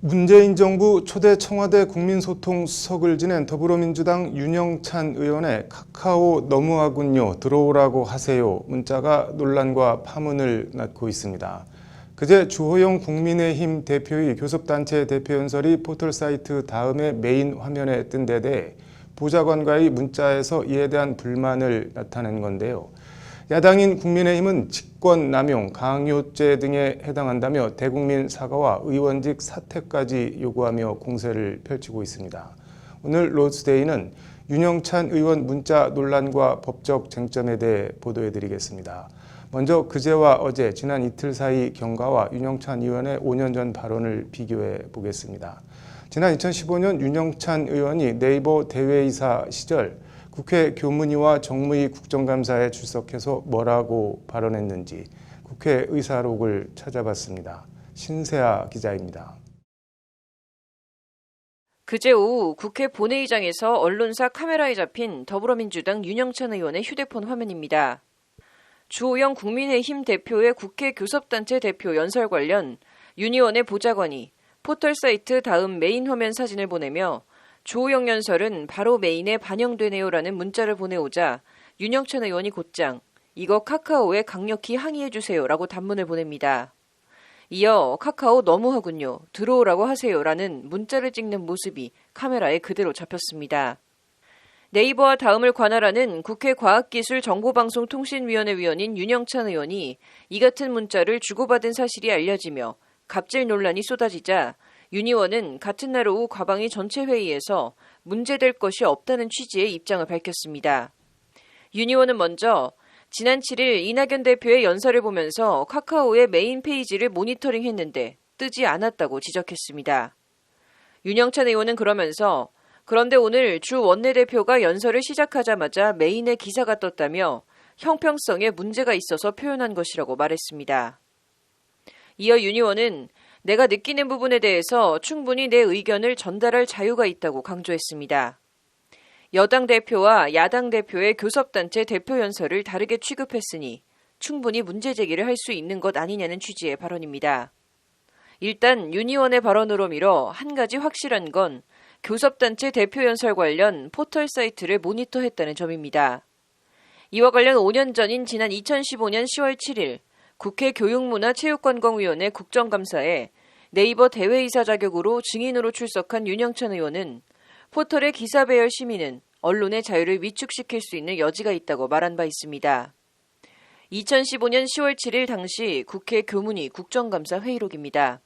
문재인 정부 초대 청와대 국민소통수석을 지낸 더불어민주당 윤영찬 의원의 카카오 너무하군요. 들어오라고 하세요. 문자가 논란과 파문을 낳고 있습니다. 그제 주호영 국민의힘 대표의 교섭단체 대표연설이 포털사이트 다음에 메인 화면에 뜬 데 대해 보좌관과의 문자에서 이에 대한 불만을 나타낸 건데요. 야당인 국민의힘은 직권남용, 강요죄 등에 해당한다며 대국민 사과와 의원직 사퇴까지 요구하며 공세를 펼치고 있습니다. 오늘 로스데이는 윤영찬 의원 문자 논란과 법적 쟁점에 대해 보도해드리겠습니다. 먼저 그제와 어제 지난 이틀 사이 경과와 윤영찬 의원의 5년 전 발언을 비교해 보겠습니다. 지난 2015년 윤영찬 의원이 네이버 대외이사 시절 국회 교문위와 정무위 국정감사에 출석해서 뭐라고 발언했는지 국회의사록을 찾아봤습니다. 신세아 기자입니다. 그제 오후 국회 본회의장에서 언론사 카메라에 잡힌 더불어민주당 윤영찬 의원의 휴대폰 화면입니다. 주호영 국민의힘 대표의 국회 교섭단체 대표 연설 관련 윤 의원의 보좌관이 포털사이트 다음 메인 화면 사진을 보내며 주호영 연설은 바로 메인에 반영되네요라는 문자를 보내오자 윤영찬 의원이 곧장 이거 카카오에 강력히 항의해주세요라고 단문을 보냅니다. 이어 카카오 너무하군요. 들어오라고 하세요라는 문자를 찍는 모습이 카메라에 그대로 잡혔습니다. 네이버와 다음을 관할하는 국회 과학기술정보방송통신위원회 위원인 윤영찬 의원이 이 같은 문자를 주고받은 사실이 알려지며 갑질 논란이 쏟아지자 윤 의원은 같은 날 오후 과방위 전체 회의에서 문제될 것이 없다는 취지의 입장을 밝혔습니다. 윤 의원은 먼저 지난 7일 이낙연 대표의 연설을 보면서 카카오의 메인 페이지를 모니터링했는데 뜨지 않았다고 지적했습니다. 윤영찬 의원은 그러면서 그런데 오늘 주 원내대표가 연설을 시작하자마자 메인에 기사가 떴다며 형평성에 문제가 있어서 표현한 것이라고 말했습니다. 이어 윤 의원은 내가 느끼는 부분에 대해서 충분히 내 의견을 전달할 자유가 있다고 강조했습니다. 여당 대표와 야당 대표의 교섭단체 대표 연설을 다르게 취급했으니 충분히 문제 제기를 할 수 있는 것 아니냐는 취지의 발언입니다. 일단 윤 의원의 발언으로 미뤄 한 가지 확실한 건 교섭단체 대표 연설 관련 포털 사이트를 모니터했다는 점입니다. 이와 관련 5년 전인 지난 2015년 10월 7일 국회 교육문화체육관광위원회 국정감사에 네이버 대외이사 자격으로 증인으로 출석한 윤영찬 의원은 포털의 기사 배열 심의는 언론의 자유를 위축시킬 수 있는 여지가 있다고 말한 바 있습니다. 2015년 10월 7일 당시 국회 교문위 국정감사 회의록입니다.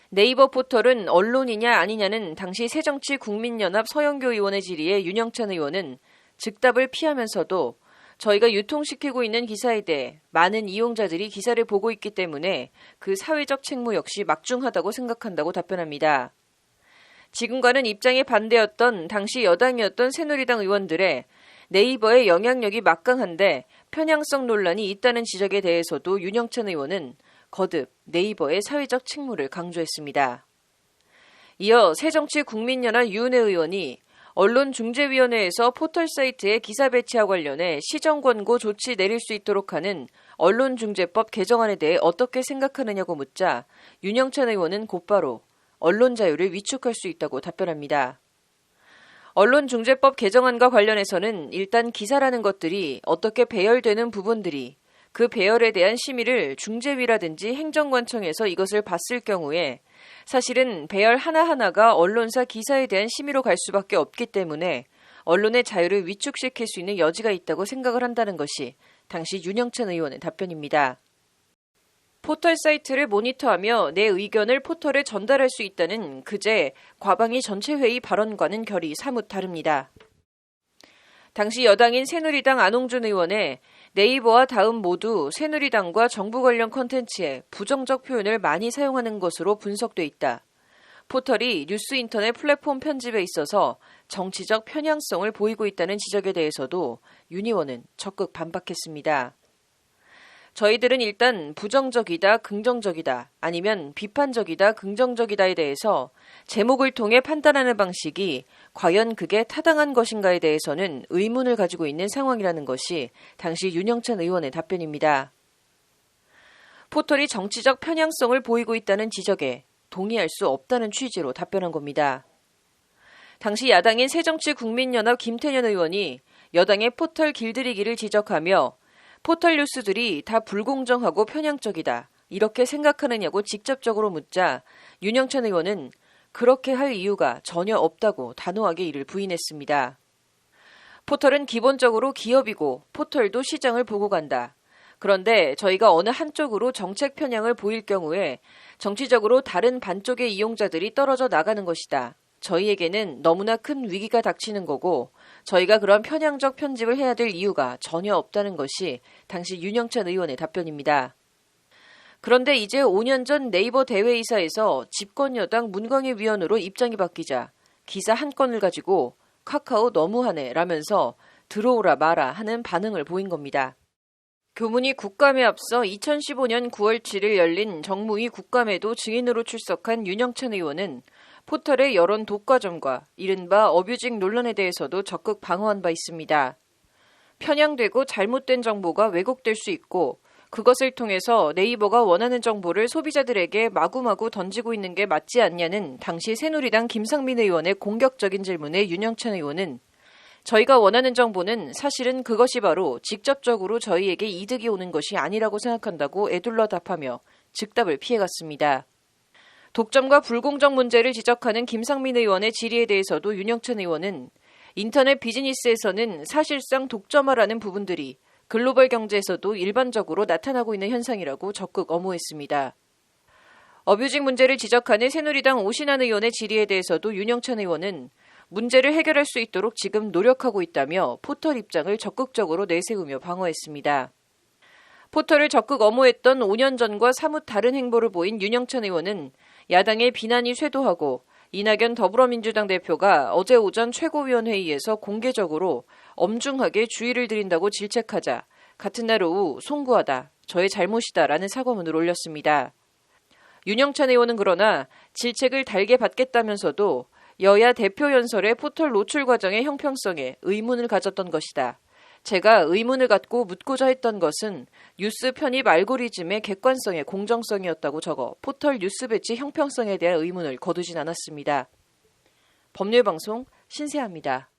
네이버 포털은 언론이냐 아니냐는 당시 새정치국민연합 서영교 의원의 질의에 윤영찬 의원은 즉답을 피하면서도 저희가 유통시키고 있는 기사에 대해 많은 이용자들이 기사를 보고 있기 때문에 그 사회적 책무 역시 막중하다고 생각한다고 답변합니다. 지금과는 입장이 반대였던 당시 여당이었던 새누리당 의원들의 네이버의 영향력이 막강한데 편향성 논란이 있다는 지적에 대해서도 윤영찬 의원은 거듭 네이버의 사회적 책무를 강조했습니다. 이어 새정치국민연합 유은혜 의원이 언론중재위원회에서 포털사이트에 기사 배치와 관련해 시정권고 조치 내릴 수 있도록 하는 언론중재법 개정안에 대해 어떻게 생각하느냐고 묻자 윤영찬 의원은 곧바로 언론 자유를 위축할 수 있다고 답변합니다. 언론중재법 개정안과 관련해서는 일단 기사라는 것들이 어떻게 배열되는 부분들이 그 배열에 대한 심의를 중재위라든지 행정관청에서 이것을 봤을 경우에 사실은 배열 하나하나가 언론사 기사에 대한 심의로 갈 수밖에 없기 때문에 언론의 자유를 위축시킬 수 있는 여지가 있다고 생각을 한다는 것이 당시 윤영찬 의원의 답변입니다. 포털 사이트를 모니터하며 내 의견을 포털에 전달할 수 있다는 그제 과방위 전체 회의 발언과는 결이 사뭇 다릅니다. 당시 여당인 새누리당 안홍준 의원의 네이버와 다음 모두 새누리당과 정부 관련 콘텐츠에 부정적 표현을 많이 사용하는 것으로 분석돼 있다. 포털이 뉴스 인터넷 플랫폼 편집에 있어서 정치적 편향성을 보이고 있다는 지적에 대해서도 윤 의원은 적극 반박했습니다. 저희들은 일단 부정적이다, 긍정적이다, 아니면 비판적이다, 긍정적이다에 대해서 제목을 통해 판단하는 방식이 과연 그게 타당한 것인가에 대해서는 의문을 가지고 있는 상황이라는 것이 당시 윤영찬 의원의 답변입니다. 포털이 정치적 편향성을 보이고 있다는 지적에 동의할 수 없다는 취지로 답변한 겁니다. 당시 야당인 새정치국민연합 김태년 의원이 여당의 포털 길들이기를 지적하며 포털 뉴스들이 다 불공정하고 편향적이다. 이렇게 생각하느냐고 직접적으로 묻자 윤영찬 의원은 그렇게 할 이유가 전혀 없다고 단호하게 이를 부인했습니다. 포털은 기본적으로 기업이고 포털도 시장을 보고 간다. 그런데 저희가 어느 한쪽으로 정책 편향을 보일 경우에 정치적으로 다른 반쪽의 이용자들이 떨어져 나가는 것이다. 저희에게는 너무나 큰 위기가 닥치는 거고 저희가 그런 편향적 편집을 해야 될 이유가 전혀 없다는 것이 당시 윤영찬 의원의 답변입니다. 그런데 이제 5년 전 네이버 대회이사에서 집권여당 문광희 위원으로 입장이 바뀌자 기사 한 건을 가지고 카카오 너무하네 라면서 들어오라 마라 하는 반응을 보인 겁니다. 교문위 국감에 앞서 2015년 9월 7일 열린 정무위 국감에도 증인으로 출석한 윤영찬 의원은 포털의 여론 독과점과 이른바 어뷰징 논란에 대해서도 적극 방어한 바 있습니다. 편향되고 잘못된 정보가 왜곡될 수 있고 그것을 통해서 네이버가 원하는 정보를 소비자들에게 마구마구 던지고 있는 게 맞지 않냐는 당시 새누리당 김상민 의원의 공격적인 질문에 윤영찬 의원은 저희가 원하는 정보는 사실은 그것이 바로 직접적으로 저희에게 이득이 오는 것이 아니라고 생각한다고 에둘러 답하며 즉답을 피해갔습니다. 독점과 불공정 문제를 지적하는 김상민 의원의 질의에 대해서도 윤영찬 의원은 인터넷 비즈니스에서는 사실상 독점화라는 부분들이 글로벌 경제에서도 일반적으로 나타나고 있는 현상이라고 적극 엄호했습니다. 어뷰징 문제를 지적하는 새누리당 오신환 의원의 질의에 대해서도 윤영찬 의원은 문제를 해결할 수 있도록 지금 노력하고 있다며 포털 입장을 적극적으로 내세우며 방어했습니다. 포털을 적극 엄호했던 5년 전과 사뭇 다른 행보를 보인 윤영찬 의원은 야당의 비난이 쇄도하고 이낙연 더불어민주당 대표가 어제 오전 최고위원회의에서 공개적으로 엄중하게 주의를 드린다고 질책하자 같은 날 오후 송구하다, 저의 잘못이다라는 사과문을 올렸습니다. 윤영찬 의원은 그러나 질책을 달게 받겠다면서도 여야 대표 연설의 포털 노출 과정의 형평성에 의문을 가졌던 것이다. 제가 의문을 갖고 묻고자 했던 것은 뉴스 편입 알고리즘의 객관성의 공정성이었다고 적어 포털 뉴스 배치 형평성에 대한 의문을 거두진 않았습니다. 법률방송 신세아입니다.